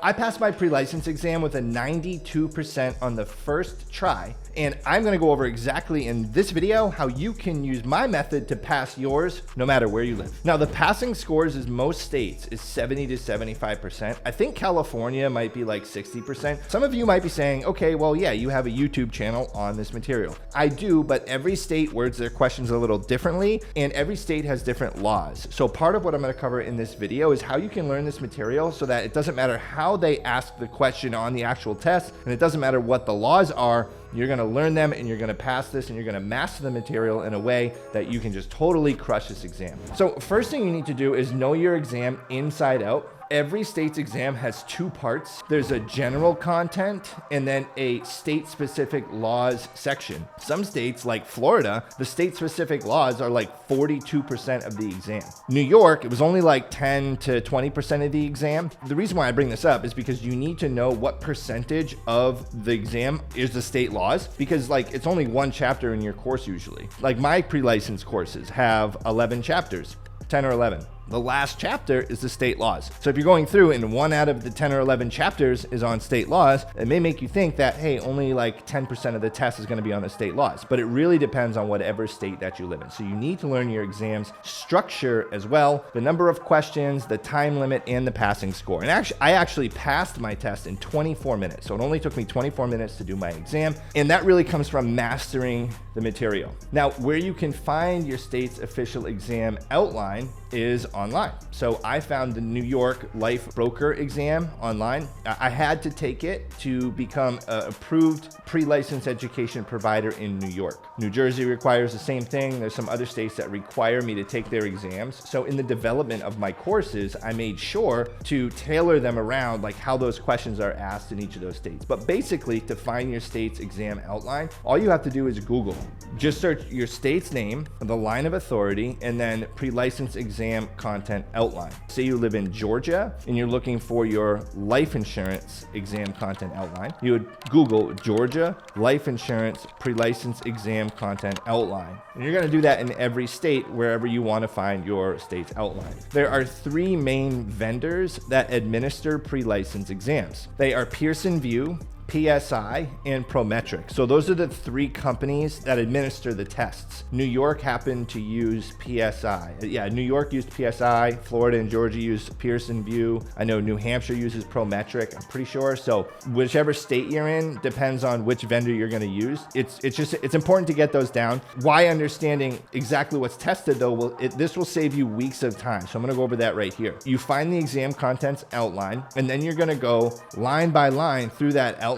I passed my pre-license exam with a 92% on the first try, and I'm gonna go over exactly in this video how you can use my method to pass yours no matter where you live. Now, the passing scores in most states is 70 to 75%. I think California might be like 60%. Some of you might be saying, okay, well, yeah, you have a YouTube channel on this material. I do, but every state words their questions a little differently, and every state has different laws. So part of what I'm gonna cover in this video is how you can learn this material so that it doesn't matter how they ask the question on the actual test, and it doesn't matter what the laws are, you're gonna learn them and you're gonna pass this and you're gonna master the material in a way that you can just totally crush this exam. So first thing you need to do is know your exam inside out. Every state's exam has two parts. There's a general content and then a state-specific laws section. Some states, like Florida, the state-specific laws are like 42% of the exam. New York, it was only like 10 to 20% of the exam. The reason why I bring this up is because you need to know what percentage of the exam is the state laws, because like it's only one chapter in your course usually. Like my pre-license courses have 11 chapters, 10 or 11. The last chapter is the state laws. So if you're going through and 1 out of the 10 or 11 chapters is on state laws, it may make you think that, hey, only like 10% of the test is going to be on the state laws, but it really depends on whatever state that you live in. So you need to learn your exam's structure as well, the number of questions, the time limit, and the passing score. And I actually passed my test in 24 minutes. So it only took me 24 minutes to do my exam. And that really comes from mastering the material. Now, where you can find your state's official exam outline is online. So I found the New York Life Broker exam online. I had to take it to become an approved pre-licensed education provider in New York. New Jersey requires the same thing. There's some other states that require me to take their exams. So in the development of my courses, I made sure to tailor them around like how those questions are asked in each of those states. But basically, to find your state's exam outline, all you have to do is Google. Just search your state's name, the line of authority, and then pre-license exam content outline. Say you live in Georgia and you're looking for your life insurance exam content outline. You would Google Georgia life insurance pre-license exam content outline. And you're going to do that in every state wherever you want to find your state's outline. There are 3 main vendors that administer pre-license exams. They are Pearson VUE, PSI, and Prometric. So those are the 3 companies that administer the tests. New York happened to use PSI. Yeah, New York used PSI, Florida and Georgia used Pearson VUE. I know New Hampshire uses Prometric, I'm pretty sure. So whichever state you're in depends on which vendor you're gonna use. It's important to get those down. Why understanding exactly what's tested though, this will save you weeks of time. So I'm gonna go over that right here. You find the exam contents outline, and then you're gonna go line by line through that outline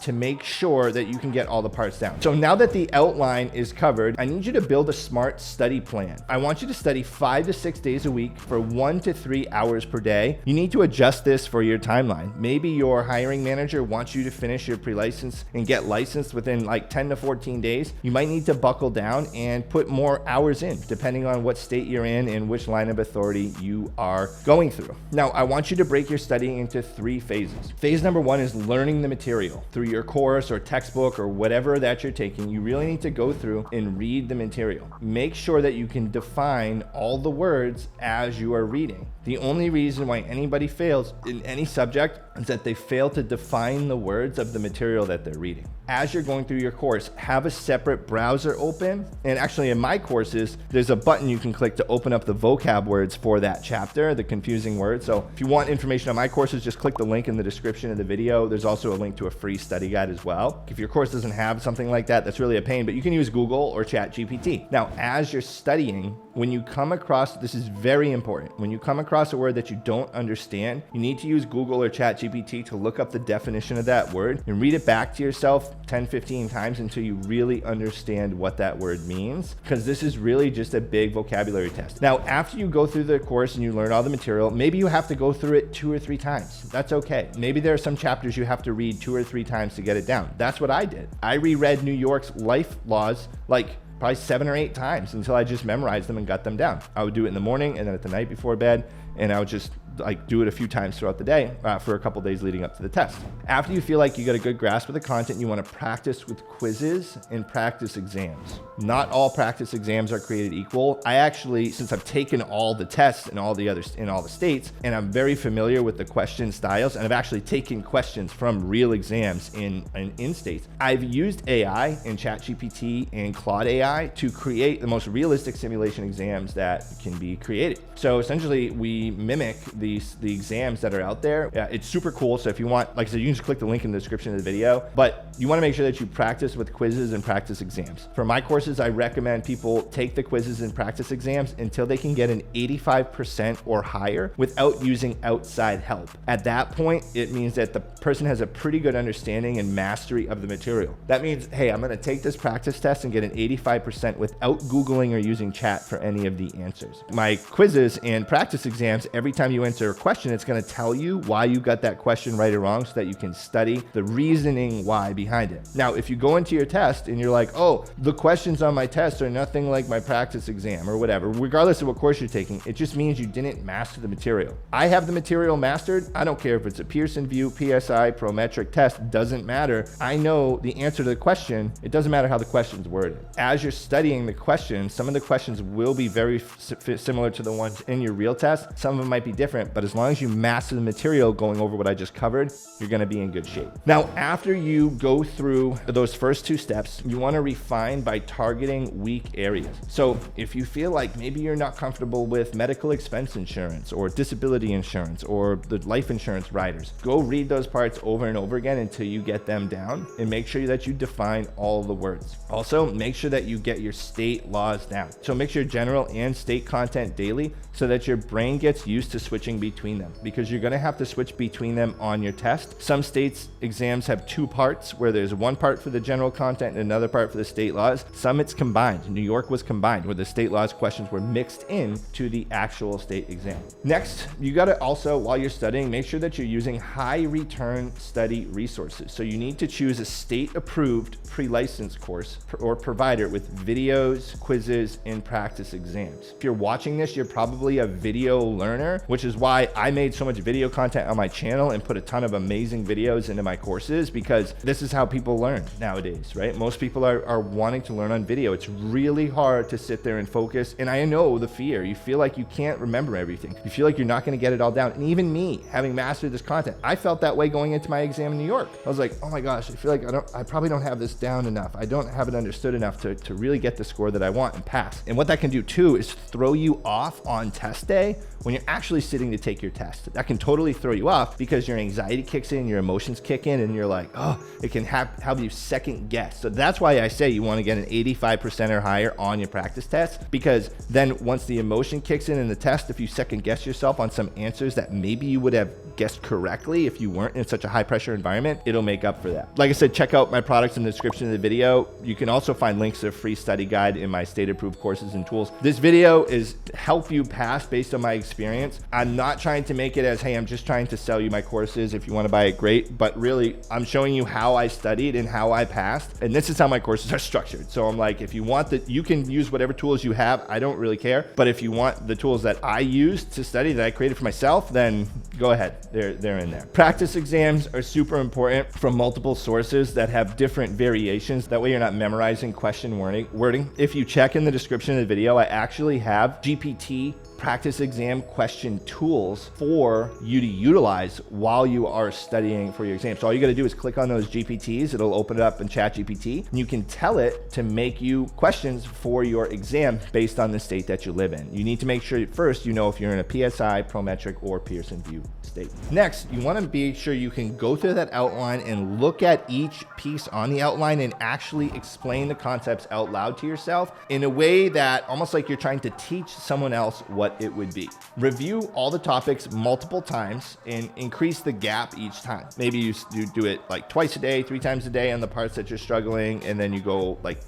to make sure that you can get all the parts down. So now that the outline is covered, I need you to build a smart study plan. I want you to study 5 to 6 days a week for 1 to 3 hours per day. You need to adjust this for your timeline. Maybe your hiring manager wants you to finish your pre-license and get licensed within like 10 to 14 days. You might need to buckle down and put more hours in, depending on what state you're in and which line of authority you are going through. Now, I want you to break your studying into 3 phases. Phase number 1 is learning the material. Through your course or textbook or whatever that you're taking, you really need to go through and read the material. Make sure that you can define all the words as you are reading. The only reason why anybody fails in any subject is that they fail to define the words of the material that they're reading. As you're going through your course, have a separate browser open. And actually in my courses, there's a button you can click to open up the vocab words for that chapter, the confusing words. So if you want information on my courses, just click the link in the description of the video. There's also a link to a free study guide as well. If your course doesn't have something like that, that's really a pain, but you can use Google or ChatGPT. Now, as you're studying, when you come across, this is very important, when you come across a word that you don't understand, you need to use Google or ChatGPT to look up the definition of that word and read it back to yourself 10, 15 times until you really understand what that word means, because this is really just a big vocabulary test. Now, after you go through the course and you learn all the material, maybe you have to go through it 2 or 3 times. That's okay. Maybe there are some chapters you have to read 2 or 3 times to get it down. That's what I did. I reread New York's life laws like probably 7 or 8 times until I just memorized them and got them down. I would do it in the morning and then at the night before bed, and I would just like do it a few times throughout the day for a couple days leading up to the test. After you feel like you got a good grasp of the content, you want to practice with quizzes and practice exams. Not all practice exams are created equal. I actually, since I've taken all the tests in all the states, and I'm very familiar with the question styles, and I've actually taken questions from real exams in states, I've used AI and ChatGPT and Claude AI to create the most realistic simulation exams that can be created. So essentially, we mimic the exams that are out there. It's super cool. So if you want, like I said, you can just click the link in the description of the video, but you want to make sure that you practice with quizzes and practice exams. For my courses, I recommend people take the quizzes and practice exams until they can get an 85% or higher without using outside help. At that point, it means that the person has a pretty good understanding and mastery of the material. That means, hey, I'm going to take this practice test and get an 85% without Googling or using chat for any of the answers. My quizzes and practice exams, every time you answer a question, it's going to tell you why you got that question right or wrong so that you can study the reasoning why behind it. Now, if you go into your test and you're like, oh, the questions on my test are nothing like my practice exam or whatever, regardless of what course you're taking, it just means you didn't master the material. I have the material mastered. I don't care if it's a Pearson VUE, PSI, Prometric test, doesn't matter. I know the answer to the question. It doesn't matter how the question's worded. As you're studying the questions, some of the questions will be very similar to the ones in your real test. Some of them might be different, but as long as you master the material going over what I just covered, you're going to be in good shape. Now, after you go through those first two steps, you want to refine by targeting weak areas. So if you feel like maybe you're not comfortable with medical expense insurance or disability insurance or the life insurance riders, go read those parts over and over again until you get them down, and make sure that you define all the words. Also, make sure that you get your state laws down. So make sure general and state content daily so that your brain gets used to switching between them, because you're going to have to switch between them on your test. Some states exams have two parts where there's one part for the general content and another part for the state laws. Some it's combined. New York was combined, where the state laws questions were mixed in to the actual state exam. Next, you got to also, while you're studying, make sure that you're using high return study resources. So you need to choose a state approved pre-license course or provider with videos, quizzes, and practice exams. If you're watching this, you're probably a video learner, which is why I made so much video content on my channel and put a ton of amazing videos into my courses, because this is how people learn nowadays, right? Most people are wanting to learn on video. It's really hard to sit there and focus. And I know the fear. You feel like you can't remember everything. You feel like you're not going to get it all down. And even me, having mastered this content, I felt that way going into my exam in New York. I was like, oh my gosh, I feel like I probably don't have this down enough. I don't have it understood enough to really get the score that I want and pass. And what that can do too is throw you off on test day when you're actually sitting to take your test. That can totally throw you off because your anxiety kicks in, your emotions kick in, and you're like, oh, it can have you second guess. So that's why I say you want to get an 85% or higher on your practice test, because then once the emotion kicks in the test, if you second guess yourself on some answers that maybe you would have guessed correctly if you weren't in such a high pressure environment, it'll make up for that. Like I said, check out my products in the description of the video. You can also find links to a free study guide in my state approved courses and tools. This video is to help you pass based on my experience. I'm not trying to make it as, hey, I'm just trying to sell you my courses. If you want to buy it, great. But really, I'm showing you how I studied and how I passed. And this is how my courses are structured. So I'm like, if you want that, you can use whatever tools you have. I don't really care. But if you want the tools that I used to study, that I created for myself, then go ahead. They're in there. Practice exams are super important from multiple sources that have different variations. That way you're not memorizing question wording. If you check in the description of the video, I actually have GPT practice exam question tools for you to utilize while you are studying for your exam. So all you got to do is click on those GPTs. It'll open it up in ChatGPT, and you can tell it to make you questions for your exam based on the state that you live in. You need to make sure first you know if you're in a PSI, Prometric, or Pearson VUE state. Next, you want to be sure you can go through that outline and look at each piece on the outline and actually explain the concepts out loud to yourself in a way that almost like you're trying to teach someone else what it would be. Review all the topics multiple times and increase the gap each time. Maybe you do it like twice a day, 3 times a day on the parts that you're struggling, and then you go like,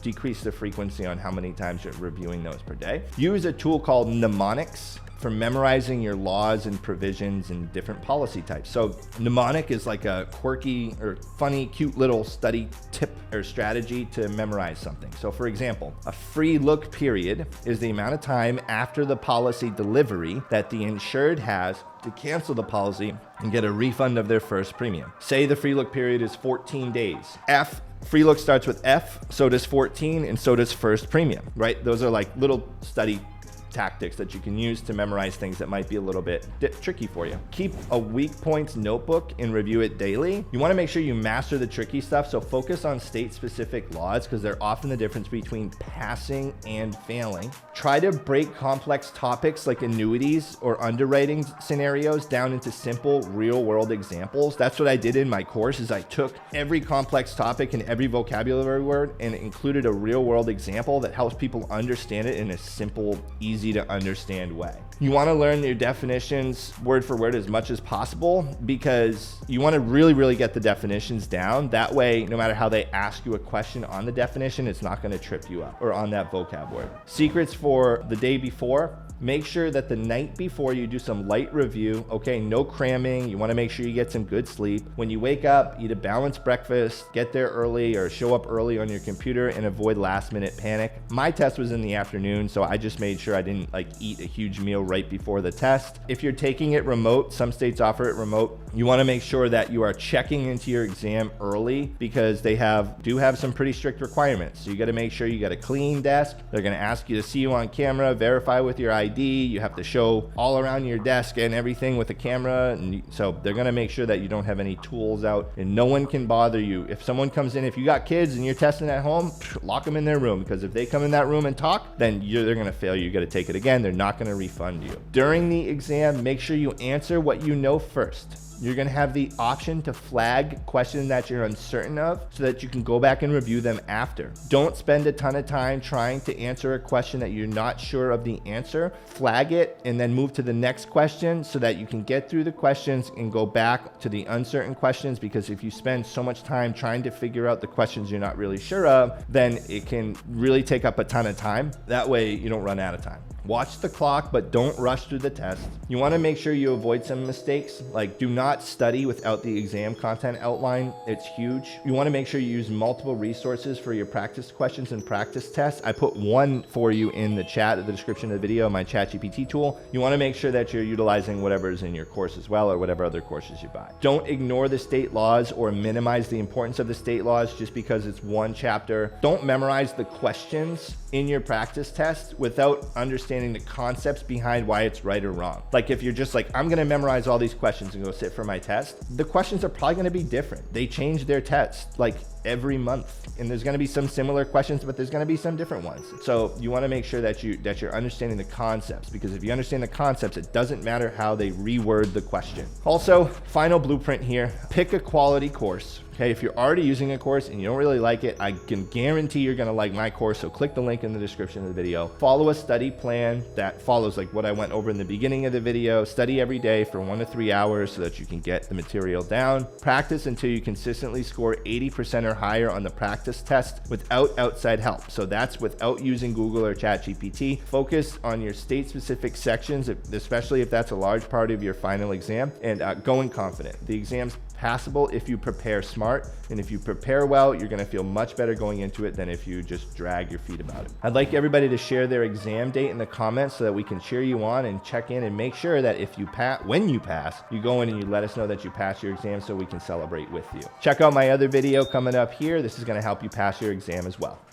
decrease the frequency on how many times you're reviewing those per day. Use a tool called mnemonics for memorizing your laws and provisions and different policy types. So mnemonic is like a quirky or funny, cute little study tip or strategy to memorize something. So for example, a free look period is the amount of time after the policy delivery that the insured has to cancel the policy and get a refund of their first premium. Say the free look period is 14 days. Free look starts with F, so does 14, and so does first premium, right? Those are like little study tactics that you can use to memorize things that might be a little bit tricky for you. Keep a weak points notebook and review it daily. You want to make sure you master the tricky stuff, so focus on state-specific laws because they're often the difference between passing and failing. Try to break complex topics like annuities or underwriting scenarios down into simple real-world examples. That's what I did in my course, is I took every complex topic and every vocabulary word and included a real-world example that helps people understand it in a simple, easy to understand way. You want to learn your definitions word for word as much as possible because you want to really get the definitions down. That way, no matter how they ask you a question on the definition, it's not going to trip you up, or on that vocab word. Secrets for the day before. Make sure that the night before you do some light review, okay? No cramming. You want to make sure you get some good sleep. When you wake up, eat a balanced breakfast, get there early or show up early on your computer, and avoid last minute panic. My test was in the afternoon, so I just made sure I didn't like eat a huge meal right before the test. If you're taking it remote, some states offer it remote, you want to make sure that you are checking into your exam early because they do have some pretty strict requirements. So you got to make sure you got a clean desk. They're going to ask you to see you on camera, verify with your ID. You have to show all around your desk and everything with a camera. And so they're going to make sure that you don't have any tools out and no one can bother you. If someone comes in, if you got kids and you're testing at home, lock them in their room, because if they come in that room and talk, then they're going to fail you. You got to take it again. They're not going to refund you. During the exam, make sure you answer what you know first. You're going to have the option to flag questions that you're uncertain of so that you can go back and review them after. Don't spend a ton of time trying to answer a question that you're not sure of the answer. Flag it and then move to the next question so that you can get through the questions and go back to the uncertain questions, because if you spend so much time trying to figure out the questions you're not really sure of, then it can really take up a ton of time. That way you don't run out of time. Watch the clock, but don't rush through the test. You want to make sure you avoid some mistakes, like do not study without the exam content outline. It's huge. You want to make sure you use multiple resources for your practice questions and practice tests. I put one for you in the chat, the description of the video, my ChatGPT tool. You want to make sure that you're utilizing whatever is in your course as well, or whatever other courses you buy. Don't ignore the state laws or minimize the importance of the state laws just because it's one chapter. Don't memorize the questions in your practice test without understanding the concepts behind why it's right or wrong. Like if you're just like, I'm going to memorize all these questions and go sit for my test, the questions are probably going to be different. They change their test like every month, and there's going to be some similar questions, but there's going to be some different ones. So you want to make sure that you're understanding the concepts, because if you understand the concepts, it doesn't matter how they reword the question. Also, final blueprint here, pick a quality course. Okay, if you're already using a course and you don't really like it, I can guarantee you're gonna like my course, so click the link in the description of the video. Follow a study plan that follows like what I went over in the beginning of the video. Study every day for 1 to 3 hours so that you can get the material down. Practice until you consistently score 80% or higher on the practice test without outside help. So that's without using Google or ChatGPT. Focus on your state-specific sections, especially if that's a large part of your final exam, and go in confident. The exam's passable if you prepare smart, and if you prepare well, you're going to feel much better going into it than if you just drag your feet about it. I'd like everybody to share their exam date in the comments so that we can cheer you on and check in and make sure that if you pass, when you pass, you go in and you let us know that you passed your exam so we can celebrate with you. Check out my other video coming up here. This is going to help you pass your exam as well.